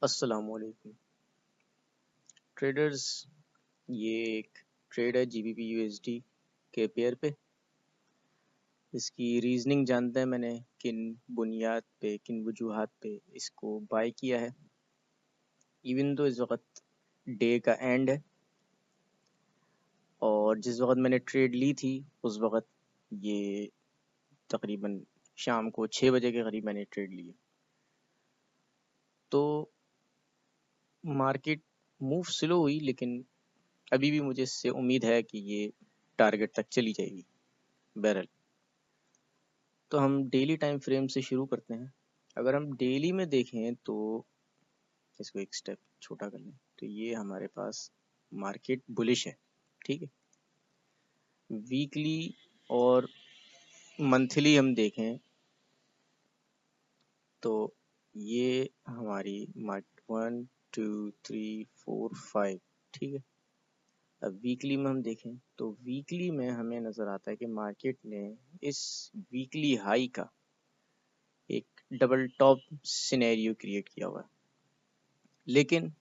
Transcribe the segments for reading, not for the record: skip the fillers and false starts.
अस्सलामुअलैकुम ट्रेडर्स। ये एक ट्रेड है जीबीपी यूएसडी के पेयर पे। इसकी रीजनिंग जानते हैं मैंने किन बुनियाद पे, किन वजूहात पे इसको बाय किया है। इवन तो इस वक्त डे का एंड है और जिस वक्त मैंने ट्रेड ली थी उस वक्त ये तकरीबन शाम को 6 बजे के करीब मैंने ट्रेड ली है। तो मार्केट मूव स्लो हुई, लेकिन अभी भी मुझे इससे उम्मीद है कि ये टारगेट तक चली जाएगी बैरल। तो हम डेली टाइम फ्रेम से शुरू करते हैं। अगर हम डेली में देखें तो इसको एक स्टेप छोटा कर लें तो ये हमारे पास मार्केट बुलिश है, ठीक है। वीकली और मंथली हम देखें तो ये हमारी मार्केट 1 2 3 4 5, ठीक है। अब वीकली में हम देखें तो वीकली में हमें नज़र आता है कि मार्केट ने इस वीकली हाई का एक डबल टॉप सिनेरियो क्रिएट किया हुआ है। लेकिन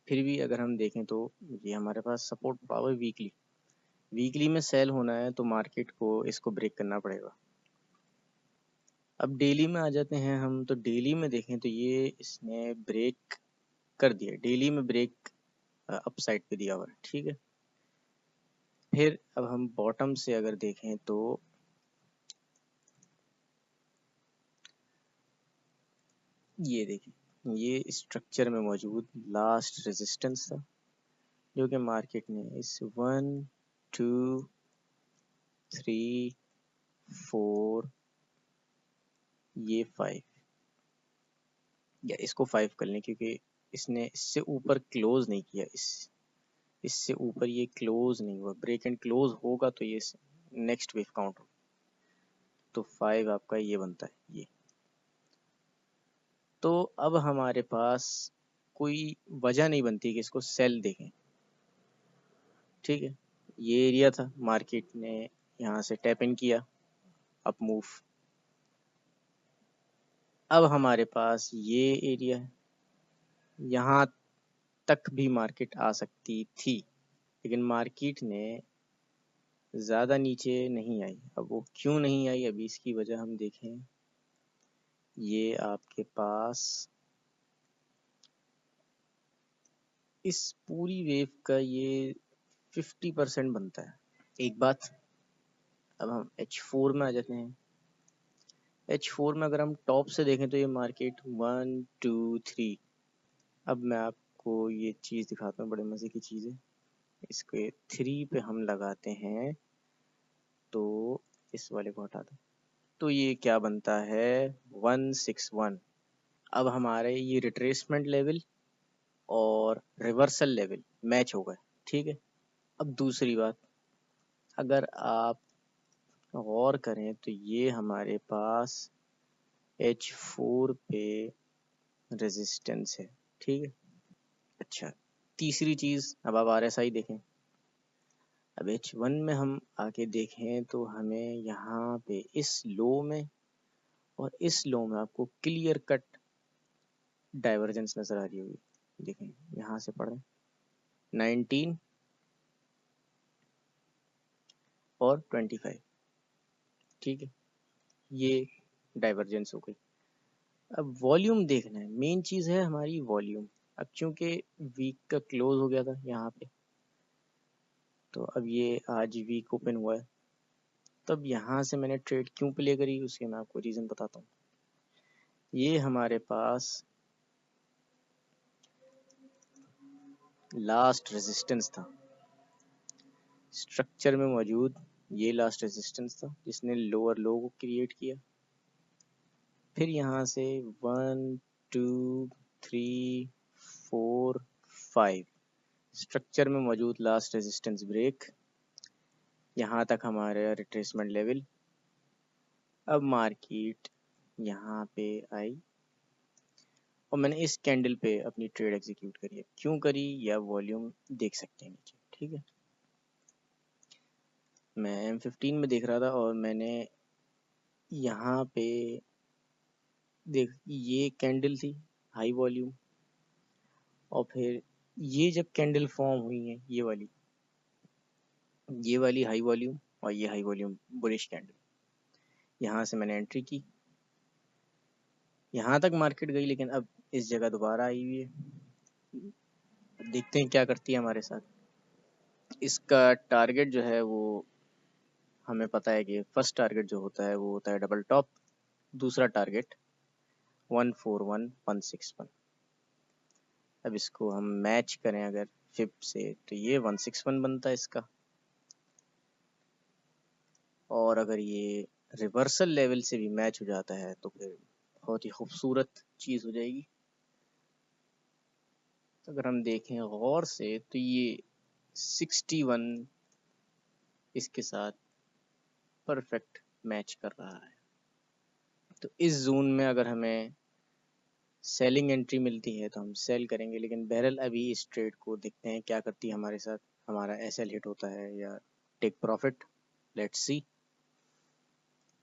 फिर भी अगर हम देखें तो ये हमारे पास सपोर्ट पावर वीकली में सेल होना है तो मार्केट को इसको ब्रेक करना पड़ेगा। अब डेली में आ जाते हैं हम, तो डेली में देखें तो ये इसने ब्रेक कर दिया, डेली में ब्रेक अप साइड पे दिया हुआ है, ठीक है। फिर अब हम बॉटम से अगर देखें तो ये देखिए, ये स्ट्रक्चर में मौजूद लास्ट रेजिस्टेंस था जो कि मार्केट ने इस 1 2 3 4 ये 5 या इसको 5 कर लें क्योंकि इसने इससे ऊपर क्लोज नहीं किया, इससे ऊपर ये क्लोज नहीं हुआ। ब्रेक एंड क्लोज होगा तो ये नेक्स्ट वेव काउंट हो, तो 5 आपका ये बनता है ये। तो अब हमारे पास कोई वजह नहीं बनती कि इसको सेल देखें, ठीक है। ये एरिया था, मार्केट ने यहाँ से टैप इन किया, अप मूव। अब हमारे पास ये एरिया है, यहाँ तक भी मार्केट आ सकती थी, लेकिन मार्केट ने ज़्यादा नीचे नहीं आई। अब वो क्यों नहीं आई, अभी इसकी वजह हम देखें। ये आपके पास इस पूरी वेव का ये 50% बनता है। एक बात, अब हम H4 में आ जाते हैं। H4 में अगर हम टॉप से देखें तो ये मार्केट 1 2 3। अब मैं आपको ये चीज़ दिखाता हूँ, बड़े मज़े की चीज़ है। इसके 3 पे हम लगाते हैं तो इस वाले को हटा दो, तो ये क्या बनता है 161। अब हमारे ये रिट्रेसमेंट लेवल और रिवर्सल लेवल मैच हो गए, ठीक है। अब दूसरी बात, अगर आप गौर करें तो ये हमारे पास H4 पे रेजिस्टेंस है, ठीक है। अच्छा, तीसरी चीज़, अब आप RSI देखें। अब H1 में हम आके देखें तो हमें यहाँ पे इस लो में और इस लो में आपको क्लियर कट डाइवर्जेंस नज़र आ रही होगी। देखें, यहाँ से पढ़ें 19 और 25, ठीक है। ये डाइवर्जेंस हो गई। अब वॉल्यूम देखना है, मेन चीज़ है हमारी वॉल्यूम। अब चूंकि वीक का क्लोज हो गया था यहाँ पे, तो अब ये आज वीक ओपन हुआ है, तब यहाँ से मैंने ट्रेड क्यों प्ले करी उसके मैं आपको रीज़न बताता हूँ। ये हमारे पास लास्ट रेजिस्टेंस था, स्ट्रक्चर में मौजूद ये लास्ट रेजिस्टेंस था जिसने लोअर लो को क्रिएट किया। फिर यहाँ से 1 2 3 4 5 स्ट्रक्चर में मौजूद लास्ट रेजिस्टेंस ब्रेक, यहाँ तक हमारे रिट्रेसमेंट लेवल। अब मार्केट यहाँ पे आई और मैंने इस कैंडल पे अपनी ट्रेड एग्जीक्यूट करी है। क्यों करी या वॉल्यूम देख सकते हैं नीचे, ठीक है। मैं M15 में देख रहा था और मैंने यहाँ पे देख, ये कैंडल थी, हाई वॉल्यूम, और फिर ये जब कैंडल फॉर्म हुई है ये वाली हाई वॉल्यूम और ये हाई वॉल्यूम बुलिश कैंडल, यहाँ से मैंने एंट्री की, यहाँ तक मार्केट गई, लेकिन अब इस जगह दोबारा आई हुई है। देखते हैं क्या करती है हमारे साथ। इसका टारगेट जो है वो हमें पता है कि फर्स्ट टारगेट जो होता है वो होता है डबल टॉप, दूसरा टारगेट 141,161। अब इसको हम मैच करें अगर फिब से तो ये 161 बनता है इसका, और अगर ये रिवर्सल लेवल से भी मैच हो जाता है तो फिर बहुत ही खूबसूरत चीज़ हो जाएगी। तो अगर हम देखें गौर से तो ये 61 इसके साथ परफेक्ट मैच कर रहा है। तो इस जोन में अगर हमें सेलिंग एंट्री मिलती है तो हम सेल करेंगे, लेकिन बहरहाल अभी इस ट्रेड को देखते हैं क्या करती है हमारे साथ। हमारा एसएल हिट होता है या टेक प्रॉफिट, लेट्स सी।